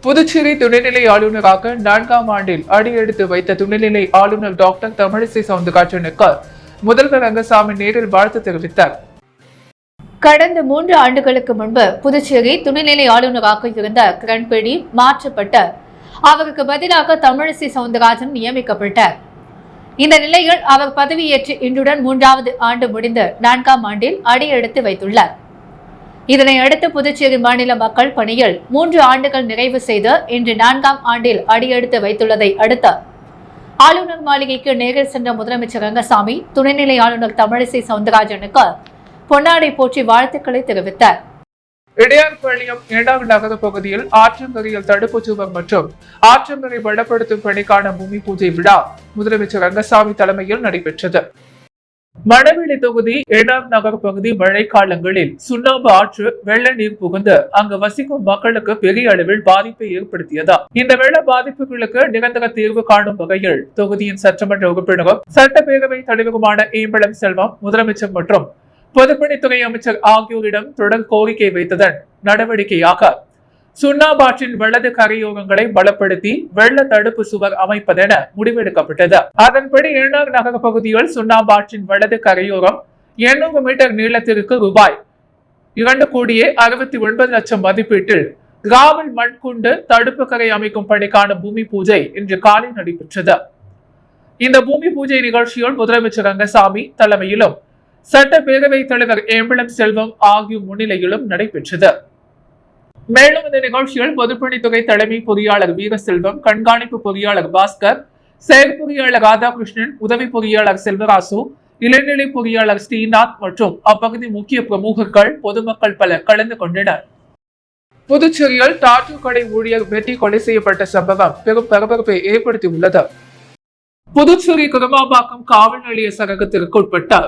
புதுச்சேரி துணைநிலை ஆளுநராக 4ஆம் ஆண்டில் அடியெடுத்து வைத்த துணைநிலை ஆளுநர் டாக்டர் தமிழிசை சவுந்தரராஜனுக்கு முதல்வர் ரங்கசாமி நேரில் வாழ்த்து தெரிவித்தார். கடந்த 3 ஆண்டுகளுக்கு முன்பு புதுச்சேரி துணைநிலை ஆளுநராக இருந்த கிரண்பேடி மாற்றப்பட்டு அவருக்கு பதிலாக தமிழிசை சவுந்தரராஜன் நியமிக்கப்பட்டார். இந்த நிலையில் அவர் பதவியேற்று இன்றுடன் 3வது ஆண்டு முடிந்து 4ஆம் ஆண்டில் அடியெடுத்து வைத்துள்ளார். இதனையடுத்து புதுச்சேரி மாநில மக்கள் பணியில் 3 ஆண்டுகள் நிறைவு செய்து இன்று 4ஆம் ஆண்டில் அடியெடுத்து வைத்துள்ளதை அடுத்து ஆளுநர் மாளிகைக்கு நேரில் சென்ற முதலமைச்சர் ரங்கசாமி துணைநிலை ஆளுநர் தமிழிசை சவுந்தரராஜனுக்கு பொன்னாடை போற்றி வாழ்த்துக்களை தெரிவித்தார். இடையார்பாளையம் 2வது நகர பகுதியில் ஆற்றங்கரையில் தடுப்பு சுவர் மற்றும் ஆற்றங்கரை பலப்படுத்தும் பணிக்கான பூமி பூஜை விழா முதலமைச்சர் ரங்கசாமி தலைமையில் நடைபெற்றது. மணவெளி தொகுதி 2வது நகர பகுதி மழைக்காலங்களில் சுண்ணாம்பு ஆற்று வெள்ள நீர் புகுந்து அங்கு வசிக்கும் மக்களுக்கு பெரிய அளவில் பாதிப்பை ஏற்படுத்தியதா. இந்த வெள்ள பாதிப்புகளுக்கு நிரந்தர தீர்வு காணும் வகையில் தொகுதியின் சட்டமன்ற உறுப்பினரும் சட்டப்பேரவை தலைவருமான ஏம்பலம் செல்வம் முதலமைச்சர் மற்றும் பொதுப்பணித்துறை அமைச்சர் ஆகியோரிடம் தொடர் கோரிக்கை வைத்ததன் நடவடிக்கையாக சுண்ணாம்பாற்றின் வலது கரையோரங்களை பலப்படுத்தி வெள்ள தடுப்பு சுவர் அமைப்பதென முடிவெடுக்கப்பட்டது. அதன்படி 2வது நகர பகுதியில் சுண்ணாம்பாற்றின் வலது கரையோரம் 800 மீட்டர் நீளத்திற்கு ரூபாய் 2,69,00,000 மதிப்பீட்டில் கிராவல் மண் கொண்டு தடுப்பு கரை அமைக்கும் பணிக்கான பூமி பூஜை இன்று காலை நடைபெற்றது. இந்த பூமி பூஜை நிகழ்ச்சியில் முதலமைச்சர் ரங்கசாமி தலைமையிலும் சட்டப்பேரவை தலைவர் ஏம்பலம் செல்வம் ஆகியோர் முன்னிலையிலும் நடைபெற்றது. மேலும் இந்த நிகழ்ச்சியில் பொதுப்பணித்துறை தலைமை பொறியாளர் வீரசெல்வம், கண்காணிப்பு பொறியாளர் பாஸ்கர், செயற்பொறியாளர் ராதாகிருஷ்ணன், உதவி பொறியாளர் செல்வராசு, இளநிலை பொறியாளர் ஸ்ரீநாத் மற்றும் அப்பகுதி முக்கிய பிரமுகர்கள் பொதுமக்கள் பலர் கலந்து கொண்டனர். புதுச்சேரியில் டாட்டூ கடை ஊழியர் வெட்டி கொலை செய்யப்பட்ட சம்பவம் பெரும் பரபரப்பை ஏற்படுத்தியுள்ளது. புதுச்சேரி குரமாம்பாக்கம் காவல் நிலைய சரகத்திற்கு உட்பட்ட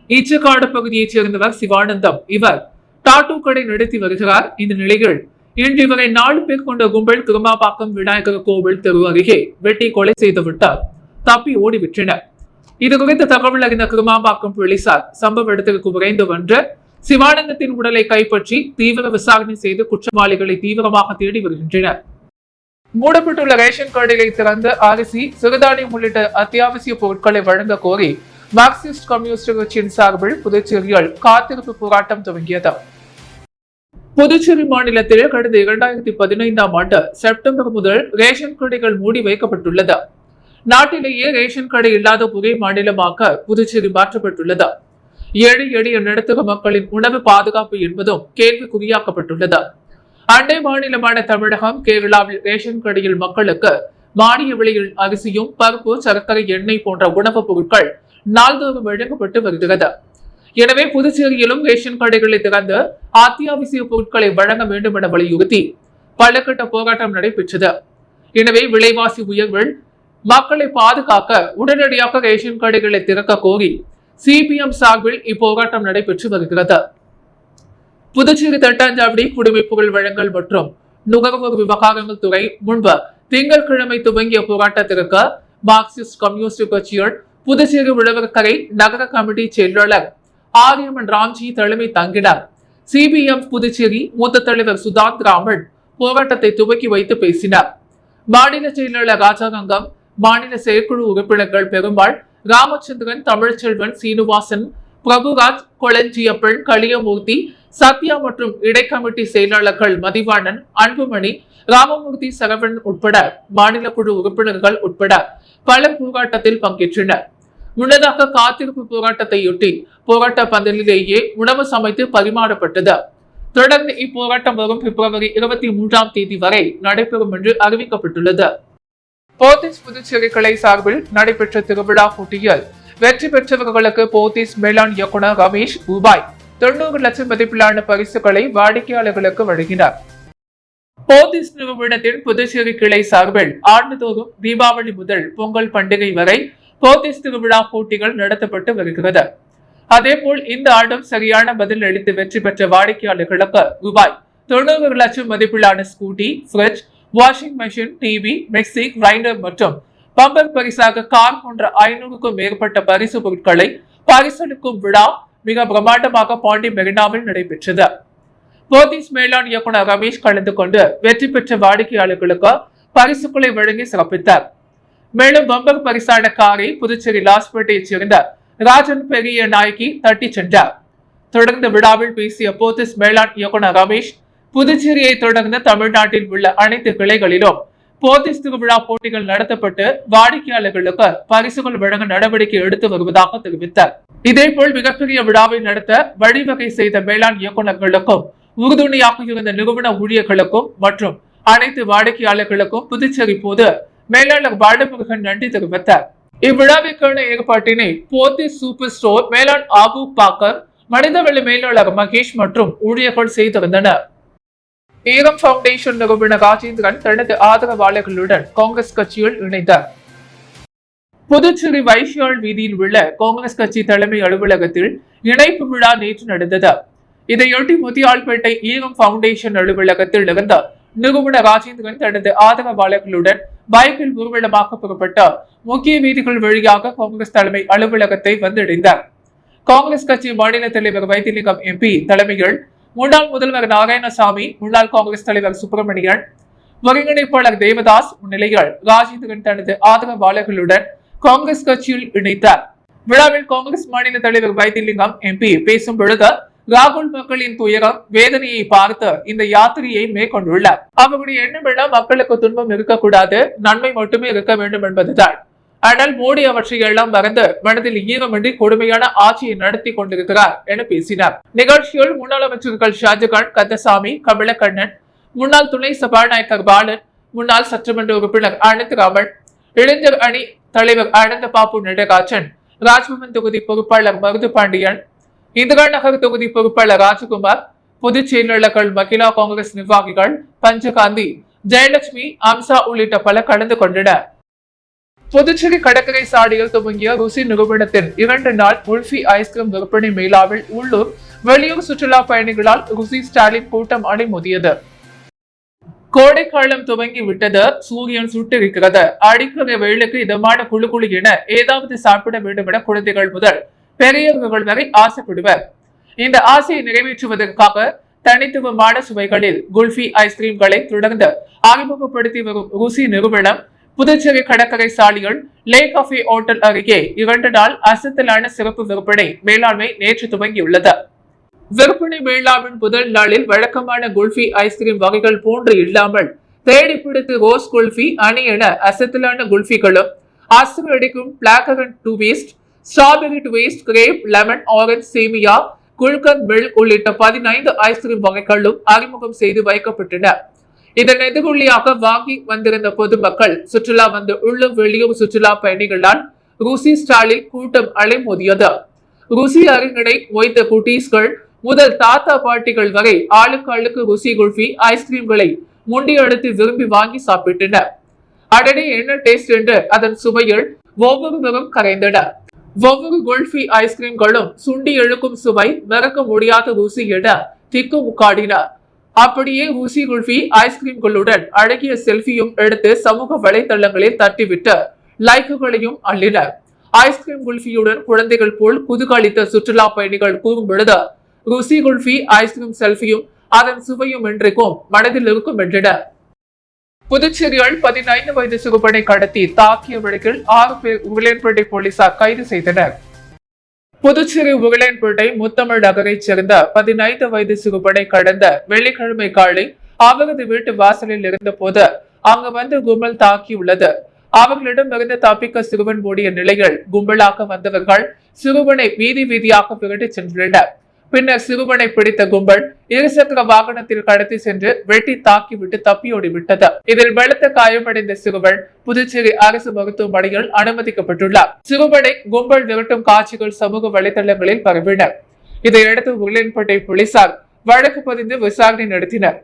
ஈச்சக்காடு பகுதியைச் சேர்ந்தவர் சிவானந்தம். இவர் டாட்டூ கடை நடத்தி வருகிறார். இந்த நிலையில் இன்று இவரை 4 பேர் கொண்ட கும்பல் குரமாம்பாக்கம் விநாயகர் கோவில் தெரு அருகே வெட்டி கொலை செய்துவிட்டார் தப்பி ஓடிவிட்டனர். இது குறித்த தகவல் அறிந்த குரமாம்பாக்கம் போலீசார் சம்பவ இடத்திற்கு விரைந்து வந்து சிவானந்தத்தின் உடலை கைப்பற்றி தீவிர விசாரணை செய்து குற்றவாளிகளை தீவிரமாக தேடி வருகின்றனர். மூடப்பட்டுள்ள ரேஷன் கடைகளை திறந்து அரிசி, சிறுதானியம் உள்ளிட்ட அத்தியாவசிய பொருட்களை வழங்க கோரி மார்க்சிஸ்ட் கம்யூனிஸ்ட் கட்சியின் சார்பில் புதுச்சேரியில் காத்திருப்பு போராட்டம் துவங்கியது. புதுச்சேரி மாநிலத்தில் கடந்த 2015ஆம் ஆண்டு செப்டம்பர் முதல் ரேஷன் கடைகள் மூடி வைக்கப்பட்டுள்ளது. நாட்டிலேயே ரேஷன் கடை இல்லாத ஒரே மாநிலமாக புதுச்சேரி மாற்றப்பட்டுள்ளது. ஏழை எளிய நடுத்தர மக்களின் உணவு பாதுகாப்பு என்பதும் கேள்விக்குறியாக்கப்பட்டுள்ளது. அண்டை மாநிலமான தமிழகம், கேரளாவில் ரேஷன் கடையில் மக்களுக்கு மானிய விலையில் அரிசியும், பருப்பு, சர்க்கரை, எண்ணெய் போன்ற உணவுப் பொருட்கள் நாள்தோறும் வழங்கப்பட்டு வருகிறது. எனவே புதுச்சேரியிலும் ரேஷன் கடைகளை திறந்து அத்தியாவசிய பொருட்களை வழங்க வேண்டும் என வலியுறுத்தி பல கட்ட போராட்டம் நடைபெற்றது. எனவே விலைவாசி உயர்வில் மக்களை பாதுகாக்க உடனடியாக ரேஷன் கடைகளை திறக்க கோரி சிபிஎம் சார்பில் இப்போராட்டம் நடைபெற்று வருகிறது. புதுச்சேரி தட்டாஞ்சாவடி குடிமைப்பொருள் வழங்கல் மற்றும் நுகர்வோர் விவகாரங்கள் துறை முன்பு திங்கட்கிழமை துவங்கிய போராட்டத்திற்கு மார்க்சிஸ்ட் கம்யூனிஸ்ட் கட்சியின் புதுச்சேரி உழவர்கரை நகர கமிட்டி செயலாளர் ஆரியம்மன் ராம்ஜி தலைமை தங்கினார். சிபிஎம் புதுச்சேரி மூத்த தலைவர் சுதாந்த் ராமன் போராட்டத்தை துவக்கி வைத்து பேசினார். மாநில செயலாளர் ராஜாரங்கம், மாநில செயற்குழு உறுப்பினர்கள் பெருமாள், ராமச்சந்திரன், தமிழ்ச்செல்வன், சீனிவாசன், பிரபுராஜ், கொளஞ்சியப்பன், களியமூர்த்தி, சத்யா மற்றும் இடைக்கமிட்டி செயலாளர்கள் மதிவாணன், அன்புமணி, ராமமூர்த்தி, சரவணன் உட்பட மாநில குழு உறுப்பினர்கள் உட்பட பலர் போராட்டத்தில் பங்கேற்றனர். முன்னதாக காத்திருப்பு போராட்டத்தையொட்டி போராட்ட பந்தலிலேயே உணவு சமைத்து பரிமாறப்பட்டது. தொடர்ந்து இப்போராட்டம் வரும் பிப்ரவரி 23ஆம் தேதி வரை நடைபெறும் என்று அறிவிக்கப்பட்டுள்ளது. போத்தீஸ் புதுச்சேரி கிளை சார்பில் நடைபெற்ற திருவிழா போட்டியில் வெற்றி பெற்றவர்களுக்கு போத்தீஸ் மேலாண் இயக்குநர் ரமேஷ் ரூபாய் 90 லட்சம் மதிப்பிலான பரிசுகளை வாடிக்கையாளர்களுக்கு வழங்கினார். போத்தீஸ் நிறுவனத்தின் புதுச்சேரி கிளை சார்பில் ஆண்டுதோறும் தீபாவளி முதல் பொங்கல் பண்டிகை வரை போத்தீஸ் திருவிழா போட்டிகள் நடத்தப்பட்டு வருகிறது. அதேபோல் இந்த ஆண்டும் சரியான பதில் அளித்து வெற்றி பெற்ற வாடிக்கையாளர்களுக்கு ரூபாய் 90 லட்சம் மதிப்பிலான scooty, fridge, washing machine, TV, mixie, grinder மற்றும் பம்பர் பரிசாக கார் போன்ற 500க்கும் மேற்பட்ட பரிசு பொருட்களை பரிசளிக்கும் விழா மிக பிரம்மாண்டமாக பாண்டி மெரினாவில் நடைபெற்றது. போத்தீஸ் மேலாண் இயக்குநர் ரமேஷ் கலந்து கொண்டு வெற்றி பெற்ற வாடிக்கையாளர்களுக்கு பரிசுகளை வழங்கி சிறப்பித்தார். மேலும் பம்பர் பரிசான காரை புதுச்சேரி லாஸ்பேட்டையைச் சேர்ந்த ராஜன் பெரிய நாயகி தட்டி சென்றார். தொடர்ந்து விழாவில் பேசிய போத்தீஸ் மேலாண் இயக்குநர் ரமேஷ், புதுச்சேரியை தொடர்ந்து தமிழ்நாட்டில் உள்ள அனைத்து கிளைகளிலும் போத்தீஸ் திருவிழா போட்டிகள் நடத்தப்பட்டு வாடிக்கையாளர்களுக்கு பரிசுகள் வழங்க நடவடிக்கை எடுத்து வருவதாக தெரிவித்தார். இதேபோல் மிகப்பெரிய விழாவை நடத்த வழிவகை செய்த மேலாண் இயக்குநர்களுக்கும் உறுதுணையாக இருந்த நிறுவன ஊழியர்களுக்கும் மற்றும் அனைத்து வாடிக்கையாளர்களுக்கும் புதுச்சேரி பொது மேலாளர் பாலமுருகன் நன்றி தெரிவித்தார். இவ்விழாவிற்கான ஏற்பாட்டினை போத்தீஸ் சூப்பர் ஸ்டோர் மேலாண் ஆபு பாக்கர், மனிதவள மேலாளர் மகேஷ் மற்றும் ஊழியர்கள் செய்திருந்தனர். ஈரம் பவுண்டேஷன் நிறுவனர் ராஜேந்திரன் தனது ஆதரவாளர்களுடன் காங்கிரஸ் கட்சியில் இணைந்தார். புதுச்சேரி வைஷ்யாள் வீதியில் உள்ள காங்கிரஸ் கட்சி தலைமை அலுவலகத்தில் இணைப்பு விழா நேற்று நடந்தது. இதையொட்டி முத்தியால்பேட்டை ஈரம் பவுண்டேஷன் அலுவலகத்தில் இருந்த நிறுவனர் ராஜேந்திரன் தனது ஆதரவாளர்களுடன் பைக்கில் ஊர்வலமாக புறப்பட்ட முக்கிய வீதிகள் வழியாக காங்கிரஸ் தலைமை அலுவலகத்தை வந்தடைந்தார். காங்கிரஸ் கட்சி மாநில தலைவர் வைத்திலிங்கம் எம்பி தலைமையில் முன்னாள் முதல்வர் நாராயணசாமி, முன்னாள் காங்கிரஸ் தலைவர் சுப்பிரமணியன், ஒருங்கிணைப்பாளர் தேவதாஸ் முன்னிலையில் ராஜேந்திரன் தனது ஆதரவாளர்களுடன் காங்கிரஸ் கட்சியில் இணைத்தார். விழாவில் காங்கிரஸ் மாநில தலைவர் வைத்திலிங்கம் எம்பி பேசும் பொழுது, ராகுல் மக்களின் துயரம் வேதனையை பார்த்து இந்த யாத்திரையை மேற்கொண்டுள்ளார். அவருடைய எண்ணமெல்லாம் மக்களுக்கு துன்பம் இருக்கக்கூடாது, நன்மை மட்டுமே இருக்க வேண்டும் என்பதுதான். ஆனால் மோடி அவற்றையெல்லாம் மறந்து மனதில் ஈரமின்றி கொடுமையான ஆட்சியை நடத்தி கொண்டிருக்கிறார் என பேசினார். நிகழ்ச்சியில் முன்னாள் அமைச்சர்கள் ஷாஜகான், கந்தசாமி, கமலக்கண்ணன், முன்னாள் துணை சபாநாயகர் பாலன், முன்னாள் சட்டமன்ற உறுப்பினர் அனந்தராமன், இளைஞர் அணி தலைவர் அனந்த பாபு நடராஜன், ராஜ்பவன் தொகுதி பொறுப்பாளர் மருது பாண்டியன், இந்திரா நகர் தொகுதி பொறுப்பாளர் ராஜகுமார், பொதுச் செயலாளர்கள், மகிழா காங்கிரஸ் நிர்வாகிகள் பஞ்சகாந்தி, ஜெயலட்சுமி, அம்சா உள்ளிட்ட பலர் கலந்து கொண்டனர். புதுச்சேரி கடற்கரை சாலையில் துவங்கிய ருசி நிறுவனத்தின் 2 நாள் குல்ஃபி ஐஸ்கிரீம் விற்பனை மேளாவில் உள்ளூர் வெளியூர் சுற்றுலா பயணிகளால் ருசி ஸ்டாலின் கூட்டம் அலைமோதியது. கோடைக்காலம் துவங்கி விட்டது, சூரியன் சுட்டிருக்கிறது, அடிக்கிற வெயிலுக்கு இதமான குழு என ஏதாவது சாப்பிட வேண்டும் என குழந்தைகள் முதல் பெரியவர்கள் வரை ஆசைப்படுவர். இந்த ஆசையை நிறைவேற்றுவதற்காக தனித்துவமான சுவைகளில் குல்ஃபி ஐஸ்கிரீம்களை தொடர்ந்து அறிமுகப்படுத்தி வரும் ருசி நிறுவனம் புதுச்சேரி கடற்கரை சாலையில் லே கஃபே ஹோட்டல் அருகே 2 நாள் அசத்தலான சிறப்பு விற்பனை மேலாண்மை நேற்று துவங்கியுள்ளது. விற்பனை மேளாவின் முதல் நாளில் வழக்கமான குல்ஃபி ஐஸ்கிரீம் வகைகள் போன்று இல்லாமல் தேடி பிடித்து ரோஸ் குல்ஃபி, அணி என அசத்தலான குல்ஃபிகளும், அசர் அடிக்கும் பிளாக்கரன் twist, strawberry twist, grape, lemon, orange, சேமியா, குல்கந்த் மில்க் உள்ளிட்ட 15 ஐஸ்கிரீம் வகைகளும் அறிமுகம் செய்து வைக்கப்பட்டன. இதன் எதிரொலியாக வாங்கி வந்திருந்த பொதுமக்கள், சுற்றுலா வந்த உள்ளூர் வெளியூர் சுற்றுலா பயணிகளால் ருசி ஸ்டாலில் கூட்டம் அலைமோதியது. ருசி அருங்கடை மொய்த்த குட்டீஸ்கள் முதல் தாத்தா பாட்டிகள் வரை ஆளுக்கு ஆளுக்கு ருசி குல்ஃபி ஐஸ்கிரீம்களை முண்டி அடுத்து விரும்பி வாங்கி சாப்பிட்டனர். அடனே என்ன டேஸ்ட் என்று அதன் சுவையில் ஒவ்வொருவரும் கரைந்தன. ஒவ்வொரு குல்ஃபி ஐஸ்கிரீம்களும் சுண்டி எழுக்கும் சுவை, மறக்க முடியாத ருசி என திக்கு முக்காடின. அப்படியே ருசி குல்ஃபி ஐஸ்கிரீம்களுடன் அழகிய செல்ஃபியும் எடுத்து சமூக வலைதளங்களில் தட்டிவிட்டு லைக்குகளையும் அள்ளினர். ஐஸ்கிரீம் குல்ஃபியுடன் குழந்தைகள் போல் குதூகலித்த சுற்றுலா பயணிகள் கூறும் பொழுது, ருசி குல்ஃபி ஐஸ்கிரீம் செல்ஃபியும் அதன் சுவையும் என்றைக்கும் மனதில் இருக்கும் என்றனர். புதுச்சேரியில் 15 வயது சிறுவனை கடத்தி தாக்கிய வழக்கில் 6 பேர் உருளையன்பேட்டை போலீசார் கைது செய்தனர். புதுச்சேரி உருளையன்பேட்டை முத்தமிழ் நகரைச் சேர்ந்த 15 வயது சிறுவனை கடந்த வெள்ளிக்கிழமை காலை அவரது வீட்டு வாசலில் இருந்த போது அங்கு வந்து கும்பல் தாக்கியுள்ளது. அவர்களிடமிருந்து தப்பிக்க சிறுவன் ஓடிய நிலையில் கும்பலாக வந்தவர்கள் சிறுவனை வீதி வீதியாக விரட்டி சென்றுள்ளனர். பின்னர் சிறுவனை பிடித்த கும்பல் இருசக்கர வாகனத்தில் கடத்தி சென்று வெட்டி தாக்கிவிட்டு தப்பியோடி விட்டது. இதில் பலத்த காயமடைந்த சிறுவன் புதுச்சேரி அரசு மருத்துவமனையில் அனுமதிக்கப்பட்டுள்ளார். சிறுவனை கும்பல் விரட்டும் காட்சிகள் சமூக வலைதளங்களில் பரவின. இதையடுத்து உருளையன்பேட்டை போலீசார் வழக்கு பதிந்து விசாரணை நடத்தினர்.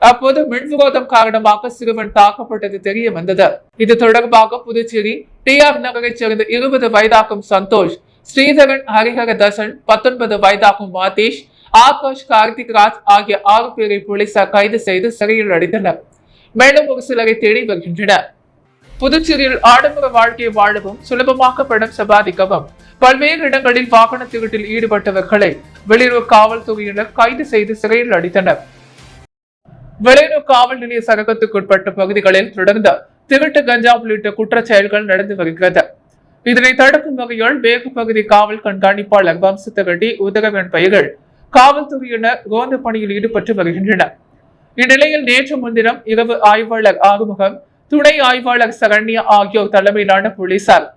அப்போது மின்விரோதம் காரணமாக சிறுவன் தாக்கப்பட்டது தெரிய வந்தது. இது தொடர்பாக புதுச்சேரி TR நகரைச் சேர்ந்த 20 வயதாகும் சந்தோஷ், ஸ்ரீதரன், ஹரிஹர தசன், 19 வயதாகும் மாதேஷ், ஆகாஷ், கார்த்திக் ராஜ் ஆகிய 6 பேரை போலீசார் கைது செய்து சிறையில் அடைத்தனர். மேலும் ஒரு சிலரை தேடி வருகின்றனர். புதுச்சேரியில் ஆடம்பர வாழ்க்கையை வாழவும் சுலபமாக பணம் சம்பாதிக்கவும் பல்வேறு இடங்களில் வாகன திருட்டில் ஈடுபட்டவர்களை வெளியுறவு காவல்துறையினர் கைது செய்து சிறையில் அடைத்தனர். வெளியூர் காவல் நிலைய சரகத்துக்குட்பட்ட பகுதிகளில் தொடர்ந்து திருட்டு கஞ்சா உள்ளிட்ட குற்றச் செயல்கள் நடந்து வருகிறது. இதனை தடுக்கும் வகையில் வேகு பகுதி காவல் கண்காணிப்பாளர் வம்சத்தகட்டி உதகவன் பெயர்கள் காவல்துறையினர் ரோந்து பணியில் ஈடுபட்டு வருகின்றனர். இந்நிலையில் நேற்று முன்தினம் இரவு ஆய்வாளர் ஆறுமுகம், துணை ஆய்வாளர் சரண்யா ஆகியோர் தலைமையிலான போலீசார்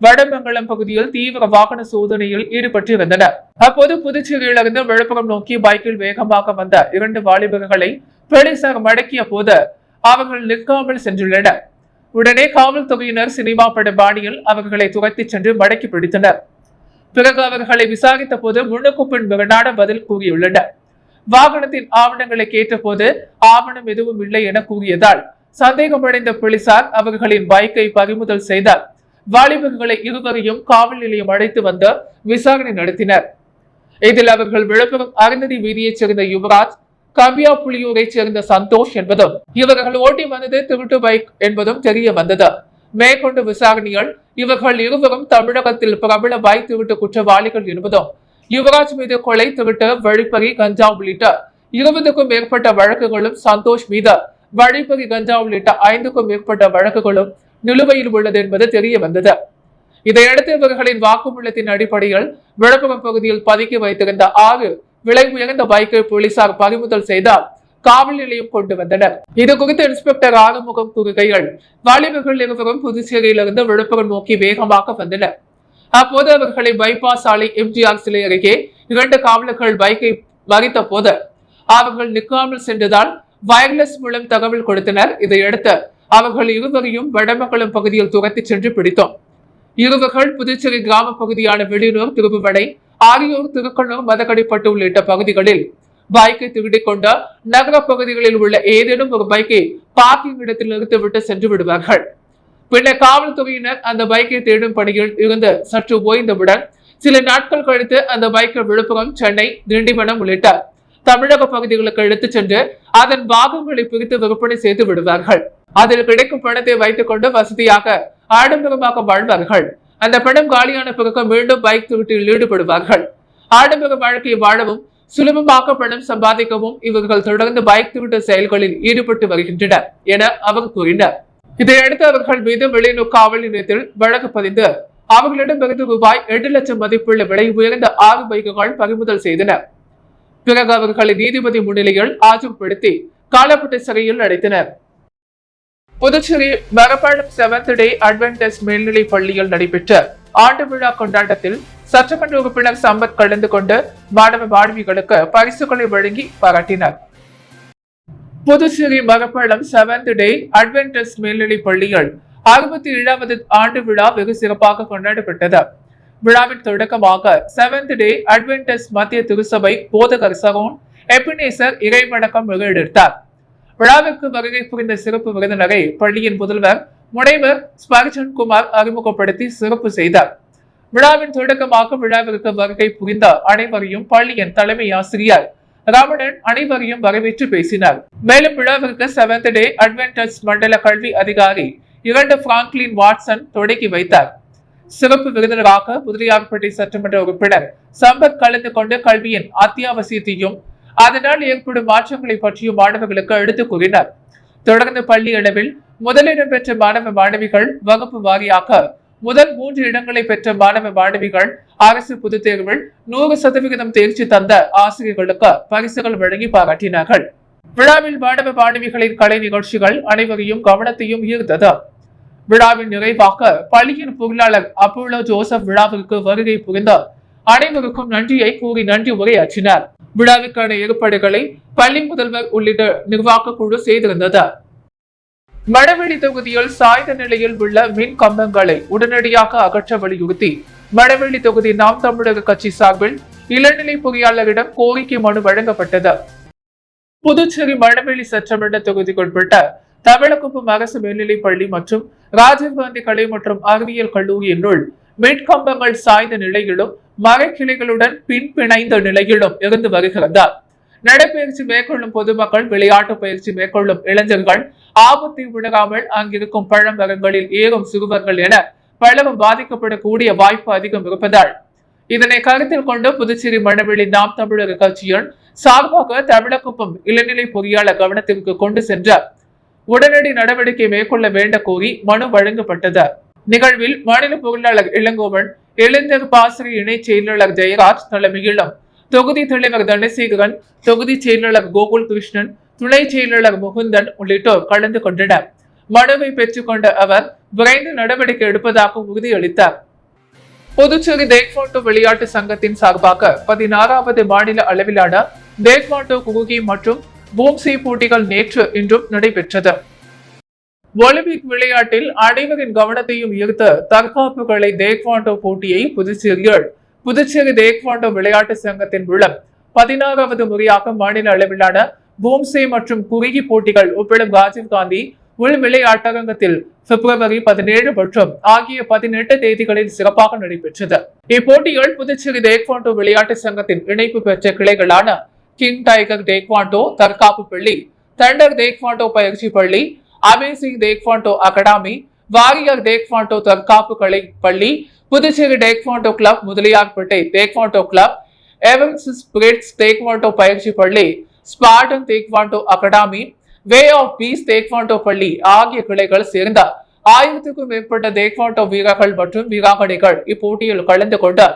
வடமங்கலம் பகுதியில் தீவிர வாகன சோதனையில் ஈடுபட்டிருந்தனர். அப்போது புதுச்சேரியிலிருந்து விழுப்புரம் நோக்கி பைக்கில் வேகமாக வந்த 2 வாலிபர்களை போலீசார் மடக்கிய போது அவர்கள் நிற்காமல் சென்றுள்ளனர். உடனே காவல்துறையினர் சினிமா பட பாணியில் அவர்களை துரத்தி சென்று மடக்கி பிடித்தனர். பிறகு அவர்களை விசாரித்த போது முன்னுக்கு பின் விரடான பதில் கூறியுள்ளனர். வாகனத்தின் ஆவணங்களை கேட்டபோது ஆவணம் எதுவும் இல்லை என கூறியதால் சந்தேகமடைந்த போலீசார் அவர்களின் பைக்கை பறிமுதல் செய்தார். வாலிபர்களை இருவரையும் காவல் நிலையம் அழைத்து வந்து விசாரணை நடத்தினர். இதில் அவர்கள் விழுப்புரம் அருந்ததி வீதியைச் சேர்ந்த யுவராஜ், கம்பியா புலியூரைச் சேர்ந்த சந்தோஷ் என்பதும் இவர்கள் ஓட்டி வந்தது திருட்டு பைக் என்பதும் தெரிய வந்தது. மேற்கொண்ட விசாரணையில் இவர்கள் இருவரும் தமிழகத்தில் பிரபல பைக் திருட்டு குற்றவாளிகள் என்பதும் யுவராஜ் மீது கொலை, திருட்டு, வழிப்பறி, கஞ்சா உள்ளிட்ட 20க்கும் மேற்பட்ட வழக்குகளும், சந்தோஷ் மீது வழிப்பறி, கஞ்சா உள்ளிட்ட 5க்கும் மேற்பட்ட வழக்குகளும் நிலுவையில் உள்ளது என்பது தெரிய வந்தது. இதையடுத்து இவர்களின் வாக்குமூலத்தின் அடிப்படையில் விழுப்புரம் பகுதியில் பதுக்கி வைத்திருந்த 6 விலை உயர்ந்த பைக்கை போலீசார் பறிமுதல் செய்தால் காவல் நிலையம் கொண்டு வந்தனர். இது குறித்து இன்ஸ்பெக்டர் ஆறுமுகம் கூறுகையில், வாலிபர்கள் இருவரும் புதுச்சேரியிலிருந்து விழுப்புரம் நோக்கி வேகமாக வந்தனர். அப்போது அவர்களை பைபாஸ் சாலை எம்ஜிஆர் சிலை அருகே 2 காவலர்கள் பைக்கை மறித்த போது அவர்கள் நிற்காமல் சென்றதால் வயர்லெஸ் மூலம் தகவல் கொடுத்தனர். இதையடுத்து அவர்கள் இருவரையும் வடமங்கலம் பகுதியில் துரத்தி சென்று பிடித்தோம். இருவர்கள் புதுச்சேரி கிராம பகுதியான வெளியூர், திருப்புவடை, ஆரியூர், திருக்கண்ணூர், மதகடிப்பட்டு உள்ளிட்ட பகுதிகளில் பைக்கை திருடிக் கொண்ட நகர பகுதிகளில் உள்ள ஏதேனும் ஒரு பைக்கை பார்க்கிங் இடத்தில் நிறுத்திவிட்டு சென்று விடுவார்கள். பின்னர் காவல்துறையினர் அந்த பைக்கை தேடும் பணியில் இருந்து சற்று ஓய்ந்தவுடன் சில நாட்கள் கழித்து அந்த பைக்கை விழுப்புரம், சென்னை, திண்டிவனம் உள்ளிட்ட தமிழக பகுதிகளுக்கு எடுத்துச் சென்று அதன் பாகங்களை பிரித்து விற்பனை செய்து விடுவார்கள். அதில் கிடைக்கும் பணத்தை வைத்துக் கொண்டு வசதியாக ஆடம்பரமாக வாழ்வார்கள். அந்த பணம் காலியான பிறகு மீண்டும் பைக் திருட்டில் ஈடுபடுவார்கள். ஆடம்பர வாழ்க்கையை வாழவும் சுலபமாக பணம் சம்பாதிக்கவும் இவர்கள் தொடர்ந்து பைக் திருட்டு செயல்களில் ஈடுபட்டு வருகின்றனர் என அவர் கூறினார். இதையடுத்து அவர்கள் மீது வெளியூர் காவல் நிலையத்தில் வழக்கு பதிந்து அவர்களிடமிருந்து ரூபாய் 8 லட்சம் மதிப்புள்ள விலை உயர்ந்த 6 பைக்குகள் பறிமுதல் செய்தனர். பிறகு அவர்களை நீதிபதி முன்னிலையில் ஆஜர்படுத்தி காலப்பட்டு சிறையில் அடைத்தனர். புதுச்சேரி மரப்பாலம் 7th டே அட்வென்டிஸ்ட் மேல்நிலை பள்ளியில் நடைபெற்ற ஆண்டு விழா கொண்டாட்டத்தில் சட்டமன்ற உறுப்பினர் சம்பத் கலந்து கொண்டு மாணவ மாணவிகளுக்கு பரிசுகளை வழங்கி பாராட்டினார். புதுச்சேரி மரப்பாலம் 7th டே அட்வென்டிஸ்ட் மேல்நிலை பள்ளியில் 67வது ஆண்டு விழா வெகு சிறப்பாக கொண்டாடப்பட்டது. விழாவின் தொடக்கமாக 7th டே அட்வென்டிஸ்ட் மத்திய திருச்சபை போதகர் சரோன் எபினேசர் இறைவணக்கம் நிகழ்த்தார். விழாவிற்கு வருகை புரிந்த சிறப்பு விருந்தினரை பள்ளியின் முதல்வர் முனைவர் ஸ்பர்ஜன் குமார் அறிமுகப்படுத்தி சிறப்பு செய்தார். விழாவின் தொடக்கமாக விழாவிற்கு வருகை புரிந்த அனைவரையும் பள்ளியின் தலைமை ஆசிரியர் ராமணன் அனைவரையும் வரவேற்று பேசினார். மேலும் விழாவிற்கு 7th டே அட்வென்டிஸ்ட் மண்டல கல்வி அதிகாரி 2 பிராங்க்லின் வாட்சன் தொடங்கி வைத்தார். சிறப்பு விருந்தினராக முதலியார்பேட்டை சட்டமன்ற உறுப்பினர் சம்பத் கலந்து கொண்டு கல்வியின் அத்தியாவசியத்தையும் அதனால் ஏற்படும் மாற்றங்களை பற்றியும் மாணவர்களுக்கு எடுத்துக் கூறினார். தொடர்ந்து பள்ளி அளவில் முதலிடம் பெற்ற மாணவ மாணவிகள், வகுப்பு வாரியாக முதல் 3 இடங்களை பெற்ற மாணவ மாணவிகள், அரசு பொதுத் தேர்வில் 100% தேர்ச்சி தந்த ஆசிரியர்களுக்கு பரிசுகள் வழங்கி பாராட்டினார்கள். விழாவில் மாணவ மாணவிகளின் கலை நிகழ்ச்சிகள் அனைவரையும் கவனத்தையும் ஈர்த்தது. விழாவின் நிறைவாக பள்ளியின் பொருளாளர் அப்போலோ ஜோசப் விழாவிற்கு வருகை புரிந்த அனைவருக்கும் நன்றியை கூறி நன்றி உரையாற்றினார். விழாவிற்கான ஏற்பாடுகளை பள்ளி முதல்வர் உள்ளிட்ட நிர்வாக குழு செய்திருந்தது. மணவெளி தொகுதியில் சாய்ந்த நிலையில் உள்ள மின் கம்பங்களை உடனடியாக அகற்ற வலியுறுத்தி மணவெளி தொகுதி நாம் தமிழக கட்சி சார்பில் இளநிலை பொறியாளரிடம் கோரிக்கை மனு வழங்கப்பட்டது. புதுச்சேரி மணவெளி சட்டமன்ற தொகுதிக்குட்பட்ட தமிழகுப்பம் அரசு மேல்நிலைப் பள்ளி மற்றும் ராஜீவ்காந்தி கலை மற்றும் அறிவியல் கல்லூரியினுள் மின்கம்பங்கள் சாய்ந்த நிலையிலும் மரக்கிளைகளுடன் பிணைந்த நிலையிலும் இருந்து வருகிறது. நடைபயிற்சி மேற்கொள்ளும் பொதுமக்கள், விளையாட்டு பயிற்சி மேற்கொள்ளும் இளைஞர்கள் ஆபத்தை உணராமல் அங்கிருக்கும் பழமரங்களில் ஏறும் சிறுவர்கள் என பலரும் பாதிக்கப்படக்கூடிய வாய்ப்பு அதிகம் இருப்பதால் இதனை கருத்தில் கொண்டு புதுச்சேரி மணவெளி நாம் தமிழக கட்சியின் சார்பாக தமிழக்குப்பம் இளநிலை பொறியாளர் கவனத்திற்கு கொண்டு சென்ற உடனடி நடவடிக்கை மேற்கொள்ள வேண்ட கோரி மனு வழங்கப்பட்டது. நிகழ்வில் மாநில பொருளாளர் இளங்கோவன், இளைஞர் பாசறை இணை செயலாளர் ஜெயராஜ் தலைமையிலும் தொகுதி தலைவர் தனசேகரன், தொகுதி செயலாளர் கோகுல் கிருஷ்ணன், துணை செயலாளர் முகுந்தன் உள்ளிட்டோர் கலந்து கொண்டனர். மனுவை பெற்றுக் கொண்ட அவர் விரைந்து நடவடிக்கை எடுப்பதாக உறுதியளித்தார். புதுச்சேரி தேக்வாண்டோ விளையாட்டு சங்கத்தின் சார்பாக 16வது மாநில அளவிலான தேக்வாண்டோ குகி மற்றும் பூம்சி போட்டிகள் நேற்று இன்றும் நடைபெற்றது. ஒலிம்பிக் விளையாட்டில் அனைவரின் கவனத்தையும் ஈர்த்த தற்காப்பு கலை தேக்வாண்டோ போட்டியை புதுச்சேரி தேக்வாண்டோ விளையாட்டு சங்கத்தின் மூலம் 16வது முறையாக மாநில அளவிலான பூம்சே மற்றும் குறுகி போட்டிகள் உட்படும் ராஜீவ்காந்தி உள் விளையாட்டரங்கத்தில் பிப்ரவரி 17 மற்றும் ஆகிய 18 தேதிகளில் சிறப்பாக நடைபெற்றது. இப்போட்டிகள் புதுச்சேரி தேக்வாண்டோ விளையாட்டு சங்கத்தின் இணைப்பு பெற்ற கிளைகளான கிங் டைகர் தேக்வாண்டோ தற்காப்பு பள்ளி, தண்டர் தேக்வாண்டோ பயிற்சி பள்ளி, amazing taekwondo academy, warrior taekwondo தற்காப்பு கலை பள்ளி, Puducherry taekwondo club, Mudaliarpet taekwondo club, எவன்சிஸ் பிரிட்ஸ் தேக்வாண்டோ பயிற்சி பள்ளி, Spartan taekwondo academy, way of peace taekwondo பள்ளி ஆகிய கிளைகள் சேர்ந்த 1000க்கும் மேற்பட்ட தேக்வாண்டோ வீரர்கள் மற்றும் வீராங்கனைகள் இப்போட்டியில் கலந்து கொண்டு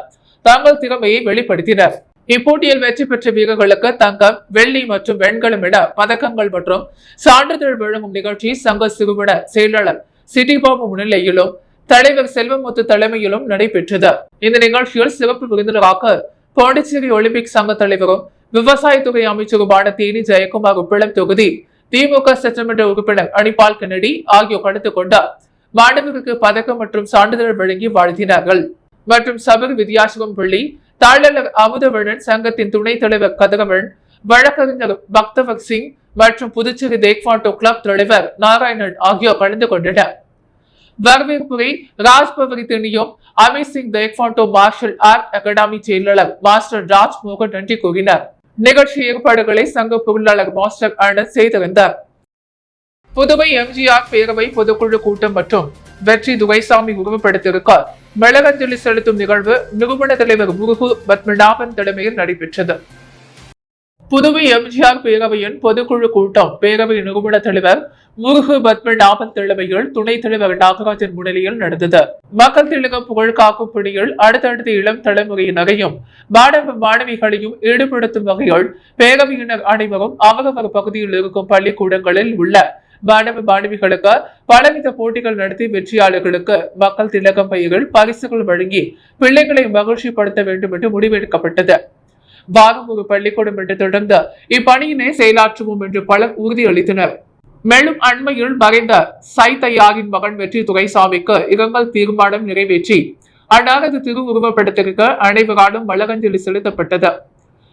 தங்கள் திறமையை வெளிப்படுத்தினர். இப்போட்டியில் வெற்றி பெற்ற வீரர்களுக்கு தங்கம், வெள்ளி மற்றும் வெண்கலம் என பதக்கங்கள் மற்றும் சான்றிதழ் வழங்கும் நிகழ்ச்சி சங்க சிறுவன செயலாளர் சிட்டிபாபு முன்னிலையிலும் தலைவர் செல்வமுத்து தலைமையிலும் நடைபெற்றது. இந்த நிகழ்ச்சியில் சிறப்பு விருந்தினராக பாண்டிச்சேரி ஒலிம்பிக் சங்க தலைவரும் விவசாயத்துறை அமைச்சருமான தேனி ஜெயக்குமார் உப்பளம் தொகுதி திமுக சட்டமன்ற உறுப்பினர் அனிபால் கென்னடி ஆகியோர் கலந்து கொண்டார். மாணவர்களுக்கு பதக்கம் மற்றும் சான்றிதழ் வழங்கி வாழ்த்தினார்கள். மற்றும் சபரி வித்யாசகம் பள்ளி தாளர் அமுதவழன், சங்கத்தின் துணைத் தலைவர் கதிரவன், வழக்கறிஞர் பக்தவக் சிங் மற்றும் புதுச்சேரி தேக்வாண்டோ கிளப் தலைவர் நாராயணன் ஆகியோர் கலந்து கொண்டனர். வரவேற்புரை ராஜ்பவரி திணியும் amazing taekwondo martial art academy செயலாளர் மாஸ்டர் ராஜ் மோகன் நன்றி கூறினார். நிகழ்ச்சி ஏற்பாடுகளை சங்க பொருளாளர் மாஸ்டர் ஆனந்த் செய்திருந்தார். புதுவை எம்ஜிஆர் பேரவை பொதுக்குழு கூட்டம் மற்றும் வெற்றி துரைசாமி உருவப்படுத்திருக்க மெளகஞ்சலி செலுத்தும் நிகழ்வு நிறுவன தலைவர் முருகு பத்மநாபன் தலைமையில் நடைபெற்றது. புதுவை எம்ஜிஆர் பேரவையின் பொதுக்குழு கூட்டம் பேரவை நிறுவன தலைவர் முருகு பத்மநாபன் தலைமையில் துணைத் தலைவர் நாகராஜன் முன்னிலையில் நடந்தது. மக்கள் திலகம் புகழ் காக்கும் பணியில் அடுத்தடுத்த இளம் தலைமுறையினரையும் மாணவ மாணவிகளையும் ஈடுபடுத்தும் வகையில் பேரவையினர் அனைவரும் அவரவர் பகுதியில் இருக்கும் பள்ளிக்கூடங்களில் உள்ள மாணவ மாணவிகளுக்கு பலவித போட்டிகள் நடத்தி வெற்றியாளர்களுக்கு மக்கள் திலகம் பெயரில் பரிசுகள் வழங்கி பிள்ளைகளை மகிழ்ச்சிப்படுத்த வேண்டும் என்று முடிவெடுக்கப்பட்டது. வாரம் ஒரு பள்ளிக்கூடம் என்று தொடர்ந்து இப்பணியினை செயலாற்றுவோம் என்று பலர் உறுதியளித்தனர். மேலும் அண்மையில் மறைந்த சைதையாரின் மகன் வெற்றி துரைசாமிக்கு இரங்கல் தீர்மானம் நிறைவேற்றி அன்னாரது திருவுருவப்படத்திற்கு அனைவராலும் மலரஞ்சலி செலுத்தப்பட்டது.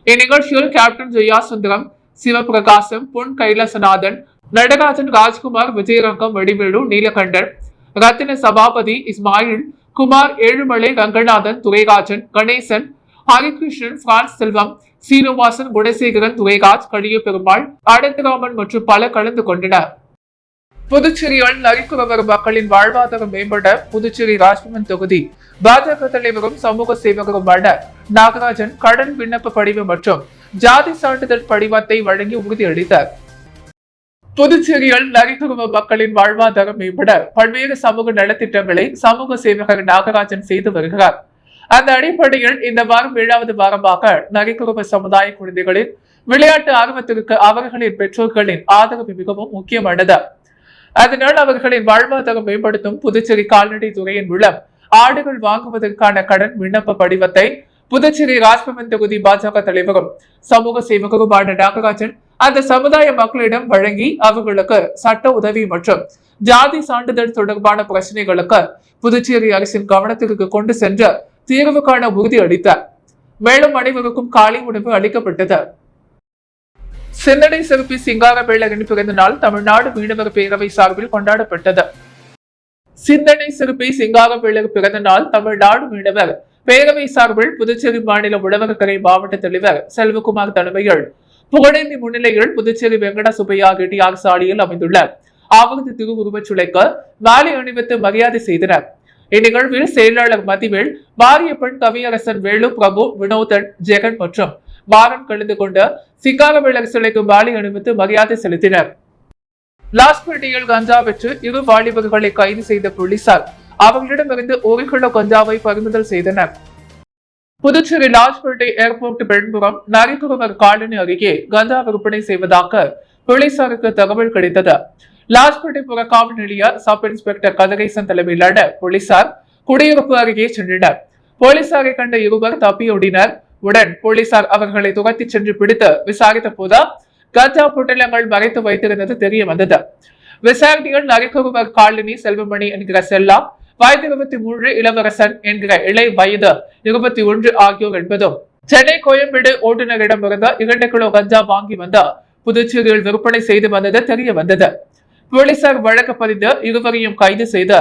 இந்நிகழ்ச்சியில் கேப்டன் ஜெயா சுந்தரம், சிவபிரகாசம், பொன் கைலாசநாதன், நடராஜன், ராஜ்குமார், விஜயரங்கம், வடிவேலு, நீலகண்டன், ரத்தின சபாபதி, இஸ்மாயில் குமார், ஏழுமலை, ரங்கநாதன், துரைராஜன், கணேசன், ஹரிகிருஷ்ணன், பிரான்ஸ் செல்வம், சீனிவாசன், குணசேகரன், துரைராஜ், கலியபெருமாள், அனந்தராமன் மற்றும் பலர் கலந்து கொண்டனர். புதுச்சேரியில் நரிக்குறவர் மக்களின் வாழ்வாதாரம் மேம்பட புதுச்சேரி ராஜ்பவன் தொகுதி பாஜக தலைவரும் சமூக சேவகருமான நாகராஜன் கடன் விண்ணப்ப படிவம் மற்றும் ஜாதி சான்றிதழ் படிவத்தை வழங்கி உறுதியளித்தார். புதுச்சேரியில் நரிக்குறவ மக்களின் வாழ்வாதாரம் மேம்பட பல்வேறு சமூக நலத்திட்டங்களை சமூக சேவகர் நாகராஜன் செய்து வருகிறார். அந்த அடிப்படையில் இந்த வாரம் 7வது வாரமாக நரிக்குறவ சமுதாய குழந்தைகளின் விளையாட்டு ஆர்வத்திற்கு அவர்களின் பெற்றோர்களின் ஆதரவு மிகவும் முக்கியமானது. அதனால் அவர்களின் வாழ்வாதாரம் மேம்படுத்தும் புதுச்சேரி கால்நடை துறையின் மூலம் ஆடுகள் வாங்குவதற்கான கடன் விண்ணப்ப படிவத்தை புதுச்சேரி ராஜ்பவன் தொகுதி பாஜக தலைவரும் சமூக சேவகருமான நாகராஜன் அந்த சமுதாய மக்களிடம் வழங்கி அவர்களுக்கு சட்ட உதவி மற்றும் ஜாதி சான்றிதழ் தொடர்பான பிரச்சனைகளுக்கு புதுச்சேரி அரசின் கவனத்திற்கு கொண்டு சென்று தீர்வு காண உறுதியளித்தார். மேலும் அனைவருக்கும் காலை உணவு அளிக்கப்பட்டது. சிந்தனை சிற்பி சிங்காரவேலரின் பிறந்த நாள் தமிழ்நாடு மீனவர் பேரவை சார்பில் கொண்டாடப்பட்டது. சிந்தனை சிற்பி சிங்காரவேலர் பிறந்த நாள் தமிழ்நாடு மீனவர் பேரவை சார்பில் புதுச்சேரி மாநில உழவர்கரை மாவட்ட தலைவர் செல்வகுமார் தலைமையில் புகழேந்தி முன்னிலையில் புதுச்சேரி வெங்கட சுப்பையா ரெட்டியார் சாலையில் அமைந்துள்ள அவரது திருவுருவச் சிலைக்கு மாலை அணிவித்து மரியாதை செய்தனர். இந்நிகழ்வில் செயலாளர் மதிவேல், மாரியப்பன், கவியரசன் வேலு, பிரபு, வினோதன், ஜெகன் மற்றும் வாரம் கலந்து கொண்ட சிங்காரவேலர் சிலைக்கு மாலை அணிவித்து மரியாதை செலுத்தினர். லாஸ்பேட்டையில் கஞ்சா பெற்று 2 வாலிபர்களை கைது செய்த போலீசார் அவர்களிடமிருந்து 1 கிலோ கஞ்சாவை பறிமுதல் செய்தனர். புதுச்சேரி லாஸ்பேட்டை ஏர்போர்ட் பின்புறம் நரிக்குறவர் காலனி அருகே கஞ்சா விற்பனை செய்வதாக போலீசாருக்கு தகவல் கிடைத்தது. லாஸ்பேட்டை புற காவல் நிலைய சப் இன்ஸ்பெக்டர் கதிரேசன் தலைமையிலான போலீசார் குடியிருப்பு அருகே சென்றனர். போலீசாரை கண்ட இருவர் தப்பியோடினர். உடன் போலீசார் அவர்களை துரத்தி சென்று பிடித்து விசாரித்த போது கஞ்சா பொட்டலங்கள் மறைத்து வைத்திருந்தது தெரிய வந்தது. விசாரணையில் நரிக்குறவர் காலனி செல்வமணி என்கிற செல்லா, வயது 23, இளவரசன் என்கிற இளை வயது 21 ஆகியோர் என்பதும் சென்னை கோயம்பேடு ஓட்டுநரிடமிருந்து 2 கிலோ கஞ்சா வாங்கி வந்து புதுச்சேரியில் விற்பனை செய்து வந்தது தெரிய வந்தது. போலீசார் வழக்கு பதிந்து இருவரையும் கைது செய்து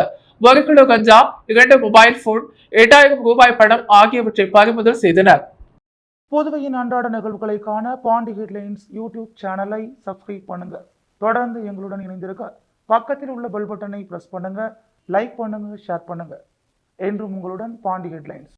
1 கிலோ கஞ்சா, 2 மொபைல் போன், 8000 ரூபாய் பணம் ஆகியவற்றை பறிமுதல் செய்தனர். புதுவையின் அன்றாட நிகழ்வுகளை காண பாண்டி ஹெட்லைன்ஸ் யூடியூப் சேனலை சப்ஸ்கிரைப் பண்ணுங்க. தொடர்ந்து எங்களுடன் இணைந்திருக்க பக்கத்தில் உள்ள பெல் பட்டனை பிரஸ் பண்ணுங்க. லைக் பண்ணுங்க, ஷேர் பண்ணுங்க. என்றும் உங்களுடன் பாண்டி ஹெட்லைன்ஸ்.